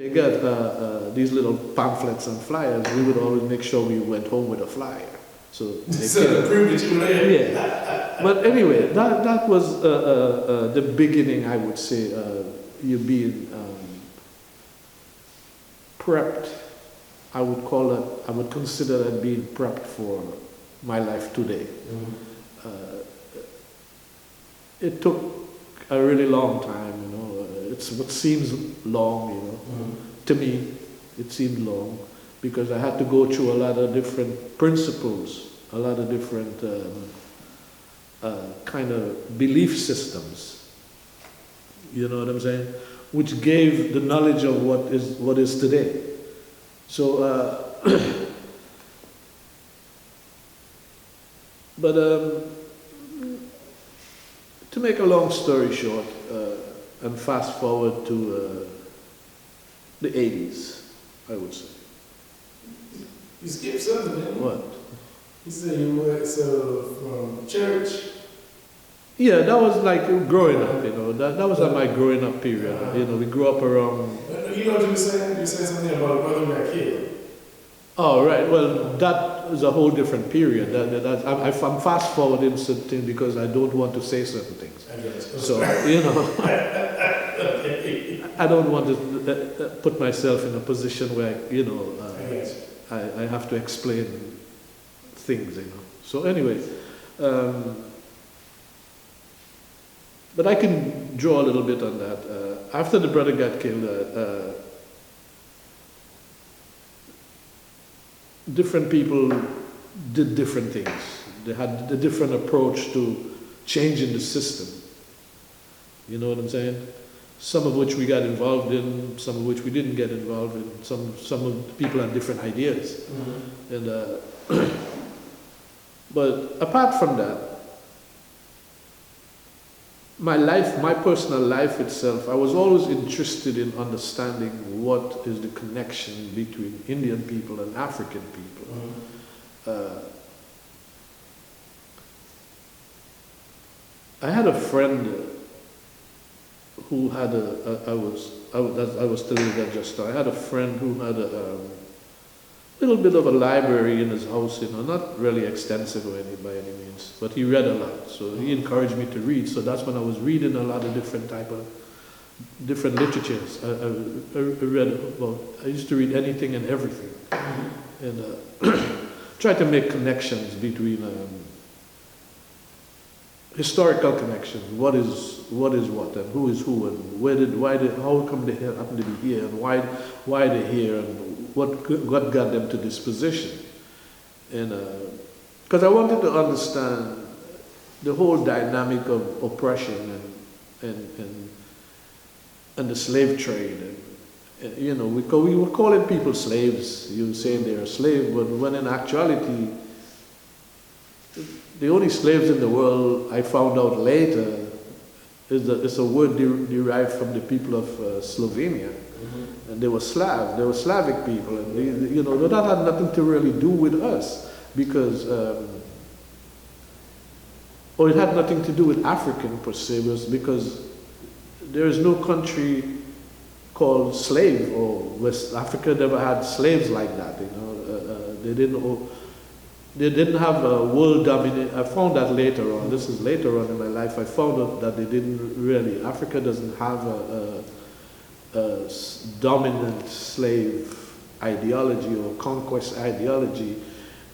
They got these little pamphlets and flyers. We would always make sure we went home with a flyer. So they So to prove that you were there. yeah. But anyway, that was the beginning, I would say, you being prepped. I would call it, I would consider that being prepped for my life today. It took a really long time, you know. It's what seems long, you know. To me, it seemed long because I had to go through a lot of different principles, a lot of different kind of belief systems. You know what I'm saying? Which gave the knowledge of what is today. So, but to make a long story short, and fast forward to the 80s, I would say. You skipped something, didn't you? What? You said you went from church. Yeah, that was like growing up, you know. That was like my growing up period. You know, we grew up around. You know what you were saying? You said something about a brother who got killed. Oh, right. Well, that is a whole different period. I'm fast forwarding certain things because I don't want to say certain things. I guess. So, you know, I don't want to put myself in a position where, you know, I have to explain things, you know. So anyway, but I can draw a little bit on that. After the brother got killed, different people did different things. They had a different approach to changing the system. You know what I'm saying? Some of which we got involved in, some of which we didn't get involved in. Some of the people had different ideas. And but apart from that, my life, my personal life itself, I was always interested in understanding what is the connection between Indian people and African people. I had a friend who had I was telling you that just now. I had a friend who had a little bit of a library in his house, you know, not really extensive or by any means, but he read a lot. So he encouraged me to read. So that's when I was reading a lot of different literatures. I read, well, I used to read anything and everything, and try to make connections between historical connections. What is what, and who is who, and how come they happen to be here, and why they're here, and what got them to this position. And because I wanted to understand the whole dynamic of oppression and the slave trade. And you know, we were calling people slaves. You were saying they're a slave, but when in actuality, the only slaves in the world, I found out later, is a word derived from the people of Slovenia. And they were Slav, they were Slavic people, and they, you know, that had nothing to really do with us, because, or it had nothing to do with African per se, was because there is no country called slave, or West Africa never had slaves like that, you know. They didn't have a world dominant. I found that later on. This is later on in my life. I found out that they didn't really. Africa doesn't have a dominant slave ideology or conquest ideology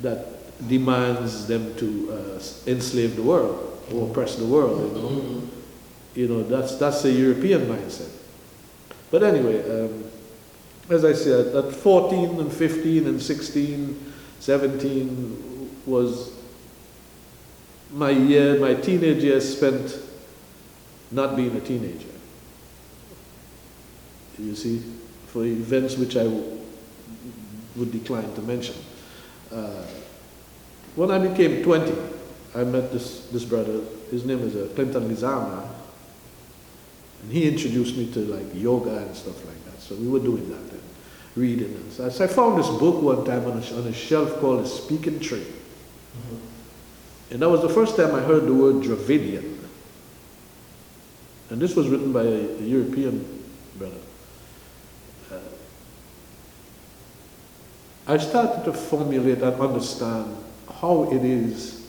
that demands them to enslave the world or oppress the world. You know, that's a European mindset. But anyway, as I said, at 14 and 15 and 16. 17 was my teenage years spent not being a teenager. You see, for events which I would decline to mention. When I became 20, I met this brother. His name is Clinton Lizama, and he introduced me to like yoga and stuff like that. So we were doing that then. Reading and so I found this book one time on a shelf called A Speaking Tree. And that was the first time I heard the word Dravidian. And this was written by a European brother. I started to formulate and understand how it is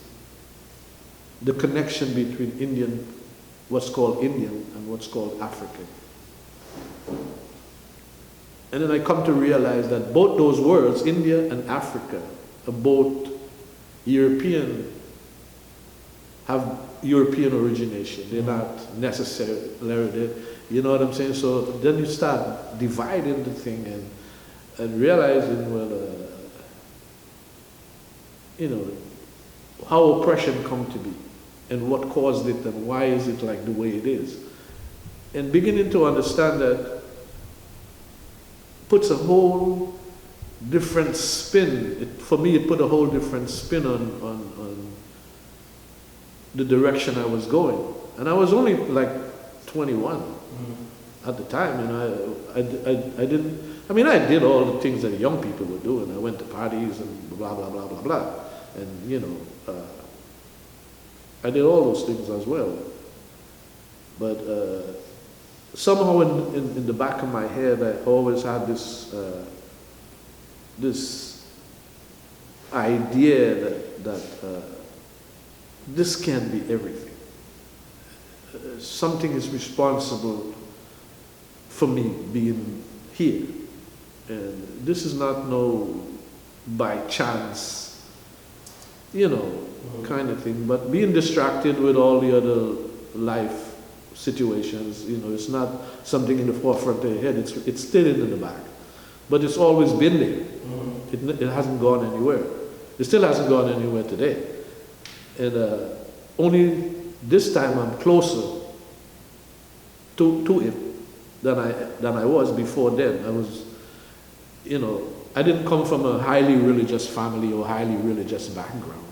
the connection between Indian, what's called Indian, and what's called African. And then I come to realize that both those words, India and Africa, are both European, have European origination. They're not necessarily, you know what I'm saying? So then you start dividing the thing and realizing, well, you know, how oppression come to be and what caused it and why is it like the way it is. And beginning to understand that puts a whole different spin. For me, it put a whole different spin on the direction I was going. And I was only like 21 at the time, and I didn't, I mean, I did all the things that young people were doing. I went to parties and blah, blah, blah, blah, blah. And, you know, I did all those things as well. But somehow in the back of my head, I always had this this idea that this can't be everything. Something is responsible for me being here. And this is not no by chance, you know, kind of thing. But being distracted with all the other life situations, you know, it's not something in the forefront of your head. It's still in the back. But it's always been there. It hasn't gone anywhere. It still hasn't gone anywhere today. And only this time I'm closer to it than I was before then. I was, you know, I didn't come from a highly religious family or highly religious background.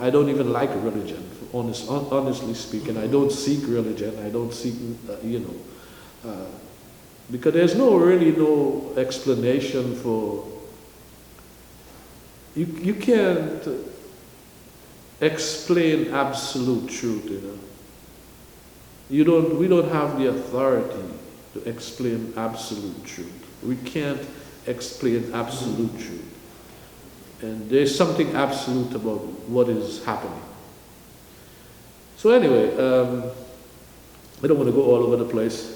I don't even like religion, honestly speaking. I don't seek religion. I don't seek, you know, because there's really no explanation for, you can't explain absolute truth, you know. We don't have the authority to explain absolute truth. We can't explain absolute truth. And there's something absolute about what is happening. So anyway, I don't want to go all over the place.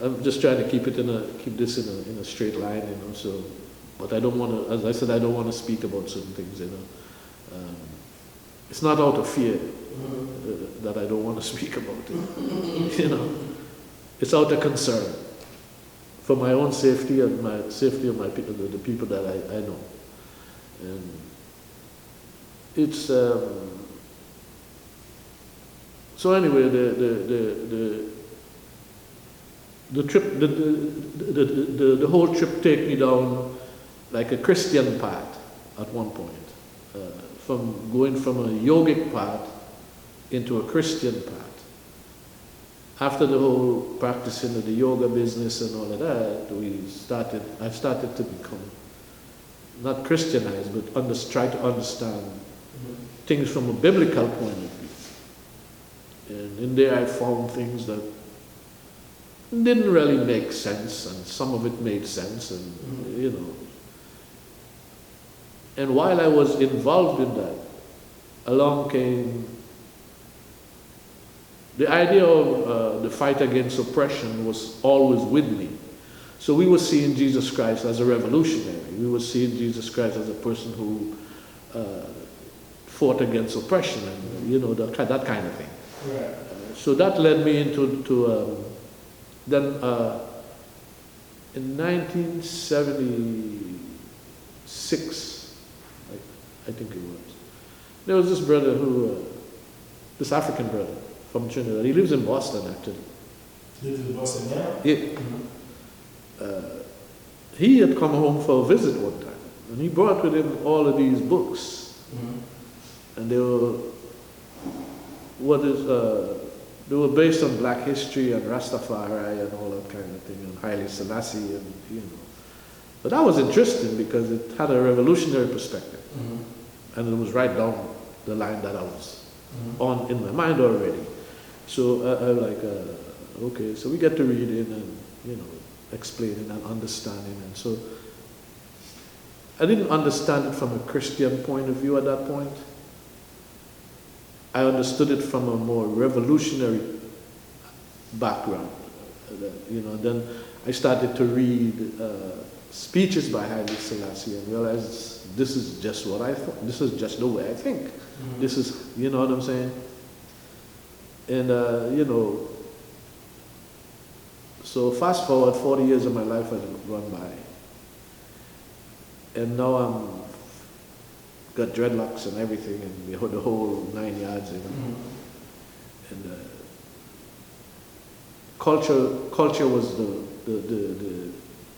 I'm just trying to keep this in a straight line, you know. So, but I don't want to, as I said, I don't want to speak about certain things, you know. It's not out of fear that I don't want to speak about it, you know. It's out of concern for my own safety and my safety of my people, the people that I know. And it's so anyway, the trip, the whole trip take me down like a Christian path at one point, from going from a yogic path into a Christian path. After the whole practicing of the yoga business and all of that, I started to become not Christianized, but try to understand things from a biblical point of view. And in there I found things that didn't really make sense, and some of it made sense, and you know. And while I was involved in that, along came the idea of the fight against oppression was always with me. So we were seeing Jesus Christ as a revolutionary. We were seeing Jesus Christ as a person who fought against oppression and, you know, that kind of thing. Right. So that led me into then in 1976, I think it was, there was this brother this African brother from Trinidad. He lives in Boston, actually. Lives in Boston now? Yeah. He had come home for a visit one time, and he brought with him all of these books, and they were they were based on Black history and Rastafari and all that kind of thing, and Haile Selassie, and you know. But that was interesting because it had a revolutionary perspective, and it was right down the line that I was on in my mind already. So I was like, okay, so we get to read it, and you know. explaining and understanding. And so I didn't understand it from a Christian point of view at that point. I understood it from a more revolutionary background. Then I started to read speeches by Haile Selassie and realized this is just what I thought. This is just the way I think. This is, you know what I'm saying? And, so fast forward, 40 years of my life has gone by. And now I'm got dreadlocks and everything, and the whole 9 yards, And culture was the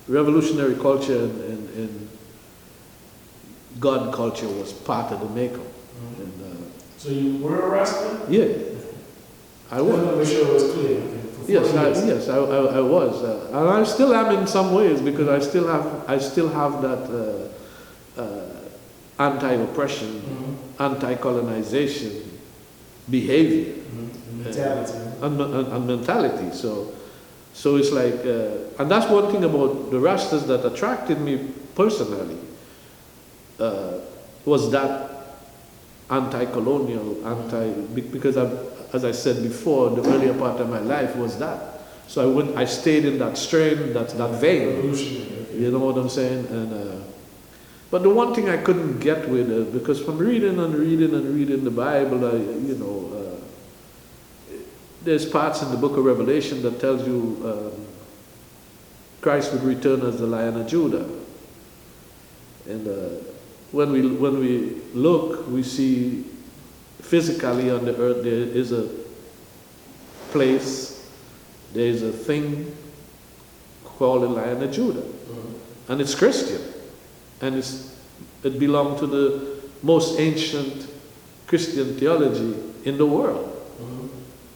revolutionary culture, and God culture was part of the makeup. And, so you were a Rasta? Yeah, I was. I want to make sure it was clear. Yes, I was, and I still am in some ways, because I still have that anti-oppression, anti-colonization behavior and mentality. So it's like, and that's one thing about the Rastas that attracted me personally, was that anti-colonial, because as I said before, the earlier part of my life was that. So I stayed in that strain, that vein. You know what I'm saying? And but the one thing I couldn't get with it, because from reading the Bible, there's parts in the book of Revelation that tells you Christ would return as the Lion of Judah. And when we look, we see physically on the earth there is a place, there is a thing called the Lion of Judah. And it's Christian. And it belonged to the most ancient Christian theology in the world.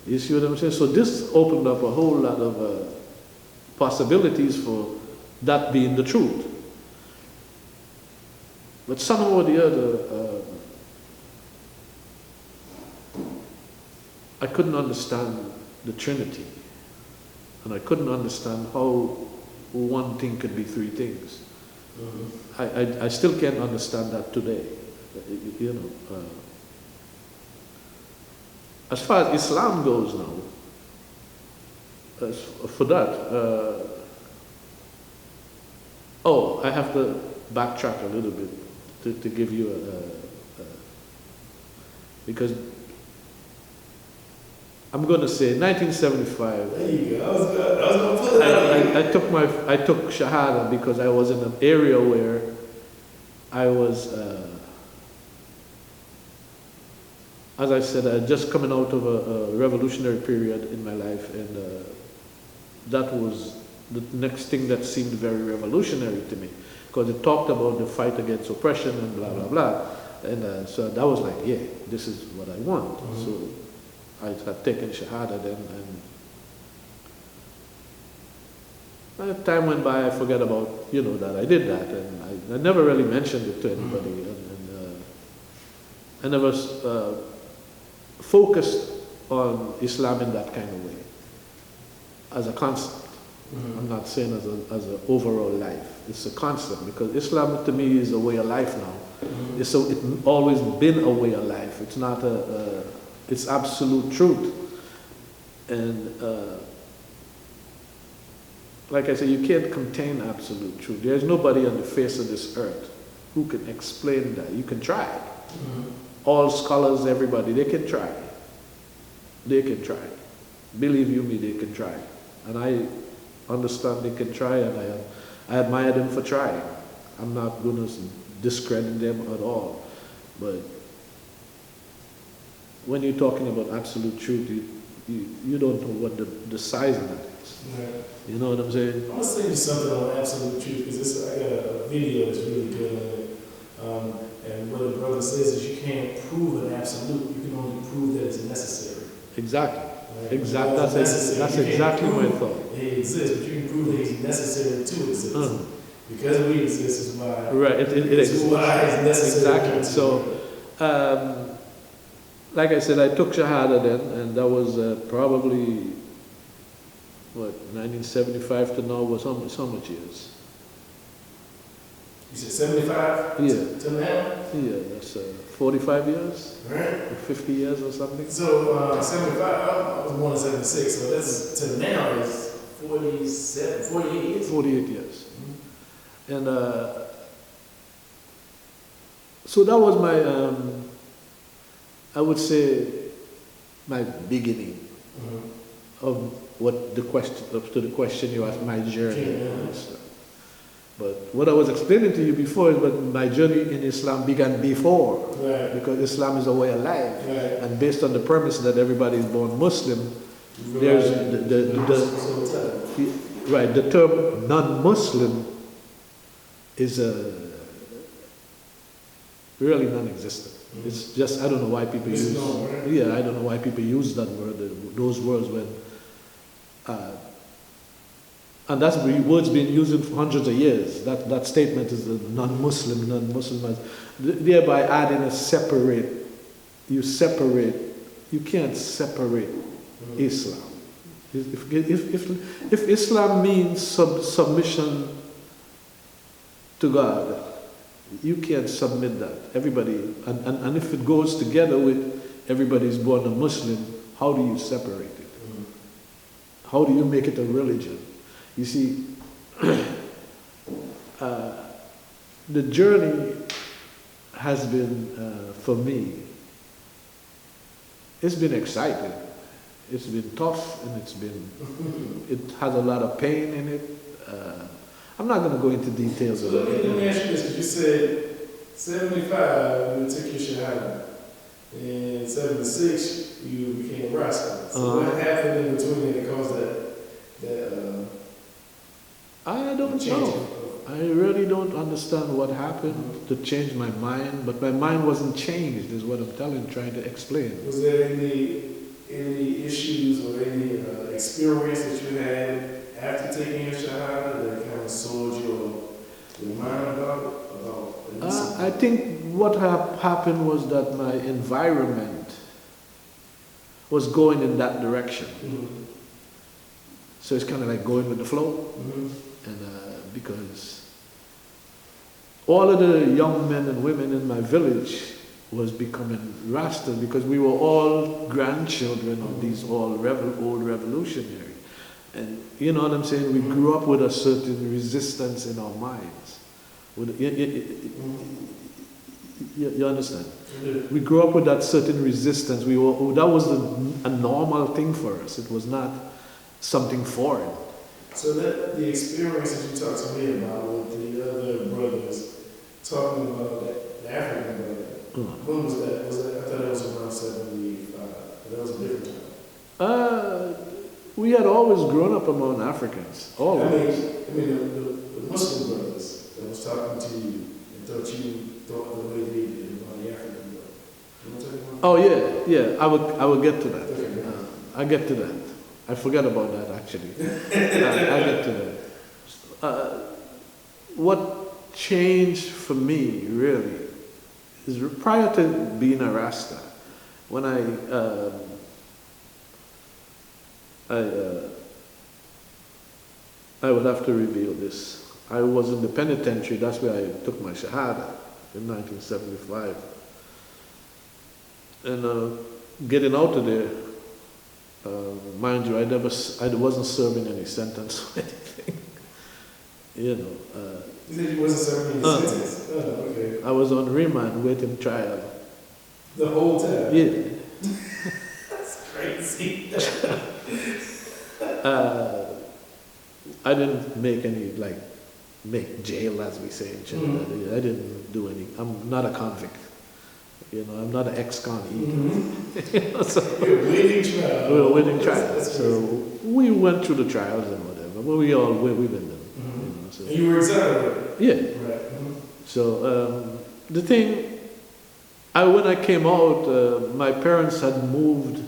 You see what I'm saying? So this opened up a whole lot of possibilities for that being the truth. But somehow or the other, I couldn't understand the Trinity. And I couldn't understand how one thing could be three things. I still can't understand that today. As far as Islam goes now, for that, I have to backtrack a little bit to give you because I'm going to say 1975. There you go. I was going to put that I took Shahada because I was in an area where I was, as I said, I had just coming out of a revolutionary period in my life, and that was the next thing that seemed very revolutionary to me, because it talked about the fight against oppression and blah, blah, blah. And so that was like, yeah, this is what I want. So I had taken Shahada then, and as time went by, I forgot about, that I did that, and I never really mentioned it to anybody, and I never focused on Islam in that kind of way, as a concept. I'm not saying as an overall life. It's a concept, because Islam to me is a way of life now. It's always been a way of life. It's not it's absolute truth. And like I said, you can't contain absolute truth. There's nobody on the face of this earth who can explain that. You can try. All scholars, everybody, they can try. They can try. Believe you me, they can try. And I understand they can try, and I admire them for trying. I'm not going to discredit them at all. But when you're talking about absolute truth, you don't know what the size of that is. Right. You know what I'm saying? I'm going to send you something on absolute truth, because I got a video that's really good on it. And what the brother says is you can't prove an absolute, you can only prove that it's necessary. Exactly. Right? Exactly. That's exactly my thought. It exists, but you can prove that it's necessary to exist. Because we exist is why. Right. It exists. Why it's necessary. Exactly. So, like I said, I took Shahada then, and that was probably what, 1975 to now was how much years? You said 75? Yeah. To now? Yeah, that's 45 years, Right. or 50 years or something. So 75, I was born in 76, so that's to now is 47, 48 years. 48 years. And so that was my, I would say, my beginning of what the question, up to the question you asked, my journey. Yeah. But what I was explaining to you before is that my journey in Islam began before, Right. because Islam is a way of life. Right. And based on the premise that everybody is born Muslim, there's right, the term non-Muslim is really non-existent. It's just, I don't know why people use, yeah, I don't know why people use that word, those words when, and that's words been used for hundreds of years. That statement is a non-Muslim, thereby adding a separate, you can't separate Islam. If Islam means submission to God, you can't submit that. Everybody, and if it goes together with everybody's born a Muslim, how do you separate it? How do you make it a religion? You see, the journey has been, for me, it's been exciting. It's been tough, and it has a lot of pain in it. I'm not going to go into details of So it. let me ask you this, because you said 75, you took your shahada. In 76, you became a Rasta. So what happened in between that caused that I don't know. I really don't understand what happened to change my mind, but my mind wasn't changed, is what I'm trying to explain. Was there any issues or any experience that you had after taking your shahada that kind of sold your mind about I think what happened was that my environment was going in that direction. So it's kind of like going with the flow. And because all of the young men and women in my village was becoming Rasta, because we were all grandchildren of these old revolutionaries. And you know what I'm saying? We grew up with a certain resistance in our minds. You understand? We grew up with that certain resistance. That was a normal thing for us. It was not something foreign. So the experience that you talked to me about with the other brothers, talking about the African brother, when was that? I thought that was around 75, but that was a different time. We had always grown up among Africans. Always. I mean the Muslim brothers that was talking to you and thought you thought the way they did about the African brother. You know what I'm talking about? Oh yeah. I will get to that. I get to that. I forgot about that actually. I get to that. What changed for me really is prior to being a Rasta, when I would have to reveal this. I was in the penitentiary. That's where I took my shahada in 1975. And getting out of there. Mind you, I wasn't serving any sentence or anything. You know. You said you wasn't serving any sentence? Oh, okay. I was on remand waiting trial. The whole time? Yeah. That's crazy. I didn't make jail, as we say in Trinidad. I didn't do any. I'm not a convict. You know, I'm not an ex-con either. So, you're waiting trial. We were waiting trial. That's so we went through the trials and whatever. But we've been there. You know, so. And you were exonerated? Yeah. Right. So the thing, when I came out, my parents had moved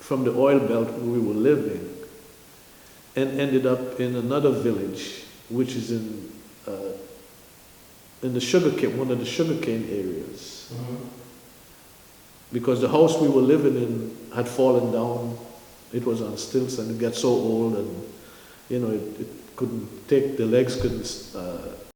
from the oil belt where we were living and ended up in another village, which is in the sugarcane, one of the sugarcane areas. Because the house we were living in had fallen down. It was on stilts and it got so old, and you know, it couldn't take, the legs couldn't